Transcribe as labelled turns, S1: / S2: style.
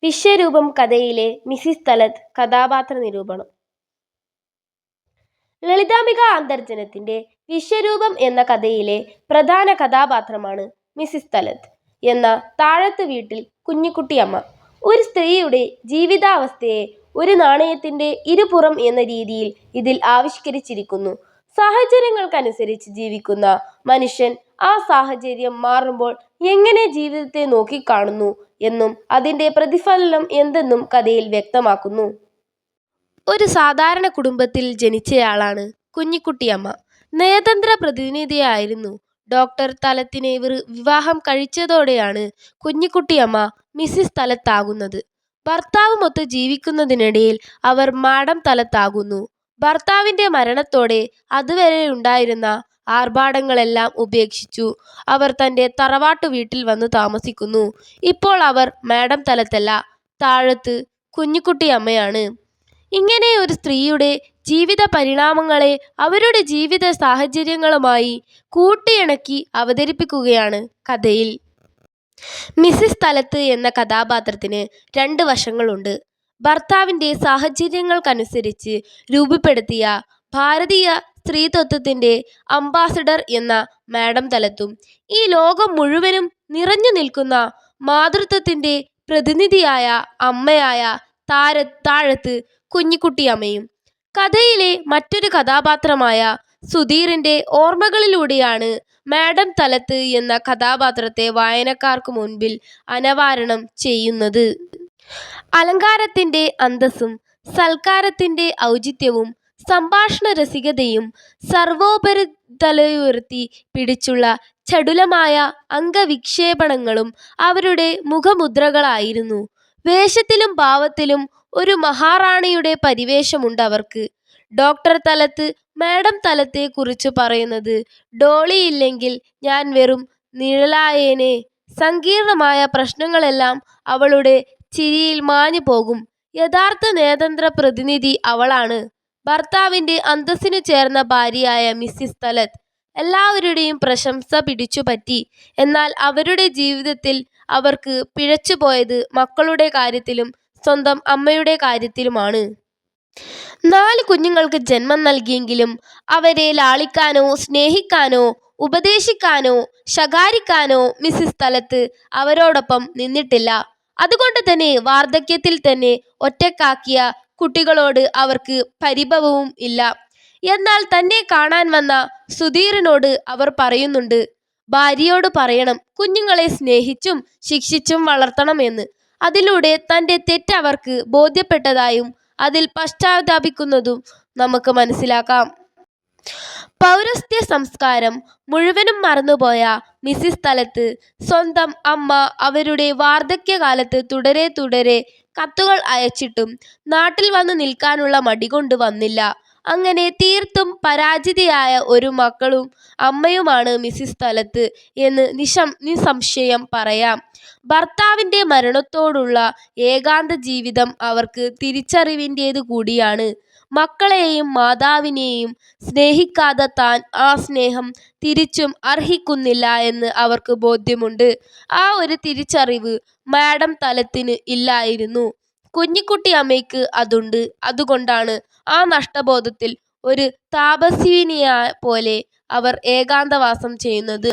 S1: വിശ്വരൂപം കഥയിലെ മിസിസ് തലത്ത് കഥാപാത്ര നിരൂപണം. ലളിതാംബിക അന്തർജനത്തിന്റെ വിശ്വരൂപം എന്ന കഥയിലെ പ്രധാന കഥാപാത്രമാണ് മിസിസ് തലത്ത് എന്ന താഴത്ത് വീട്ടിൽ കുഞ്ഞിക്കുട്ടിയമ്മ. ഒരു സ്ത്രീയുടെ ജീവിതാവസ്ഥയെ ഒരു നാണയത്തിന്റെ ഇരുപുറം എന്ന രീതിയിൽ ഇതിൽ ആവിഷ്കരിച്ചിരിക്കുന്നു. സാഹചര്യങ്ങൾക്കനുസരിച്ച് ജീവിക്കുന്ന മനുഷ്യൻ ആ സാഹചര്യം മാറുമ്പോൾ എങ്ങനെ ജീവിതത്തെ നോക്കിക്കാണുന്നു എന്നും അതിന്റെ പ്രതിഫലനം എന്തെന്നും കഥയിൽ വ്യക്തമാക്കുന്നു. ഒരു സാധാരണ കുടുംബത്തിൽ ജനിച്ചയാളാണ് കുഞ്ഞിക്കുട്ടിയമ്മ. നയതന്ത്ര പ്രതിനിധിയായിരുന്നു ഡോക്ടർ തലത്തിനെ വിവാഹം കഴിച്ചതോടെയാണ് കുഞ്ഞിക്കുട്ടിയമ്മ മിസിസ് തലത്താകുന്നത്. ഭർത്താവുമൊത്ത് ജീവിക്കുന്നതിനിടയിൽ അവർ മാഡം തലത്താകുന്നു. ഭർത്താവിന്റെ മരണത്തോടെ അതുവരെയുണ്ടായിരുന്ന ആർഭാടങ്ങളെല്ലാം ഉപേക്ഷിച്ചു അവർ തന്റെ തറവാട്ടു വീട്ടിൽ വന്നു താമസിക്കുന്നു. ഇപ്പോൾ അവർ മാഡം തലത്തല്ല, താഴത്ത് കുഞ്ഞിക്കുട്ടിയമ്മയാണ്. ഇങ്ങനെ ഒരു സ്ത്രീയുടെ ജീവിത പരിണാമങ്ങളെ അവരുടെ ജീവിത സാഹചര്യങ്ങളുമായി കൂട്ടിയിണക്കി അവതരിപ്പിക്കുകയാണ് കഥയിൽ. മിസിസ് തലത്ത് എന്ന കഥാപാത്രത്തിന് രണ്ട് വശങ്ങളുണ്ട്. ഭർത്താവിന്റെ സാഹചര്യങ്ങൾക്കനുസരിച്ച് രൂപപ്പെടുത്തിയ ഭാരതീയ സ്ത്രീത്വത്തിന്റെ അംബാസഡർ എന്ന മാഡം തലത്തും ഈ ലോകം മുഴുവനും നിറഞ്ഞു നിൽക്കുന്ന മാതൃത്വത്തിന്റെ പ്രതിനിധിയായ അമ്മയായ താഴത്ത് കുഞ്ഞിക്കുട്ടിയമ്മയും. കഥയിലെ മറ്റൊരു കഥാപാത്രമായ സുധീറിന്റെ ഓർമ്മകളിലൂടെയാണ് മാഡം തലത്ത് എന്ന കഥാപാത്രത്തെ വായനക്കാർക്ക് മുൻപിൽ അനാവരണം ചെയ്യുന്നത്. അലങ്കാരത്തിന്റെ അന്തസ്സും സൽക്കാരത്തിന്റെ ഔചിത്യവും സംഭാഷണ രസികതയും സർവോപരി തലയുയർത്തി പിടിച്ചുള്ള ചടുലമായ അംഗവിക്ഷേപണങ്ങളും അവരുടെ മുഖമുദ്രകളായിരുന്നു. വേഷത്തിലും ഭാവത്തിലും ഒരു മഹാറാണിയുടെ പരിവേഷമുണ്ടവർക്ക്. ഡോക്ടർ തലത്ത് മാഡം തലത്തെ കുറിച്ചു പറയുന്നത്, ഡോളിയില്ലെങ്കിൽ ഞാൻ വെറും നിഴലായേനെ. സങ്കീർണമായ പ്രശ്നങ്ങളെല്ലാം അവളുടെ ചിരിയിൽ മാഞ്ഞു പോകും. യഥാർത്ഥ നയതന്ത്ര പ്രതിനിധി അവളാണ്. ഭർത്താവിന്റെ അന്തസ്സിനു ചേർന്ന ഭാര്യയായ മിസിസ് തലത്ത് എല്ലാവരുടെയും പ്രശംസ പിടിച്ചുപറ്റി. എന്നാൽ അവരുടെ ജീവിതത്തിൽ അവർക്ക് പിഴച്ചുപോയത് മക്കളുടെ കാര്യത്തിലും സ്വന്തം അമ്മയുടെ കാര്യത്തിലുമാണ്. 4 കുഞ്ഞുങ്ങൾക്ക് ജന്മം നൽകിയെങ്കിലും അവരെ ലാളിക്കാനോ സ്നേഹിക്കാനോ ഉപദേശിക്കാനോ ശകാരിക്കാനോ മിസിസ് തലത്ത് അവരോടൊപ്പം നിന്നിട്ടില്ല. അതുകൊണ്ട് തന്നെ വാർദ്ധക്യത്തിൽ തന്നെ ഒറ്റയ്ക്കാക്കിയ കുട്ടികളോട് അവർക്ക് പരിഭവവും ഇല്ല. എന്നാൽ തന്നെ കാണാൻ വന്ന സുധീറിനോട് അവർ പറയുന്നുണ്ട്, ഭാര്യയോട് പറയണം കുഞ്ഞുങ്ങളെ സ്നേഹിച്ചും ശിക്ഷിച്ചും വളർത്തണം എന്ന്. അതിലൂടെ തന്റെ തെറ്റ് അവർക്ക് ബോധ്യപ്പെട്ടതായും അതിൽ പശ്ചാത്താപിക്കുന്നതും നമുക്ക് മനസ്സിലാക്കാം. പൗരസ്ത്യ സംസ്കാരം മുഴുവനും മറന്നുപോയ മിസിസ് തലത്ത് സ്വന്തം അമ്മ അവരുടെ വാർദ്ധക്യകാലത്ത് തുടരെ കത്തുകൾ അയച്ചിട്ടും നാട്ടിൽ വന്നു നിൽക്കാനുള്ള മടികൊണ്ട് വന്നില്ല. അങ്ങനെ തീർത്തും പരാജിതയായ ഒരു മകളും അമ്മയുമാണ് മിസിസ് തലത്ത് എന്ന് നിസ്സംശയം പറയാം. ഭർത്താവിന്റെ മരണത്തോടുള്ള ഏകാന്ത ജീവിതം അവർക്ക് തിരിച്ചറിവിന്റേതു കൂടിയാണ്. മക്കളെയും മാതാവിനെയും സ്നേഹിക്കാതെ താൻ ആ സ്നേഹം തിരിച്ചും അർഹിക്കുന്നില്ല എന്ന് അവർക്ക് ബോധ്യമുണ്ട്. ആ ഒരു തിരിച്ചറിവ് മാഡം തലത്തിന് ഇല്ലായിരുന്നു. കുഞ്ഞിക്കുട്ടിയമ്മയ്ക്ക് അതുണ്ട്. അതുകൊണ്ടാണ് ആ നഷ്ടബോധത്തിൽ ഒരു താപസ്വിനിയെപ്പോലെ അവർ ഏകാന്തവാസം ചെയ്യുന്നത്.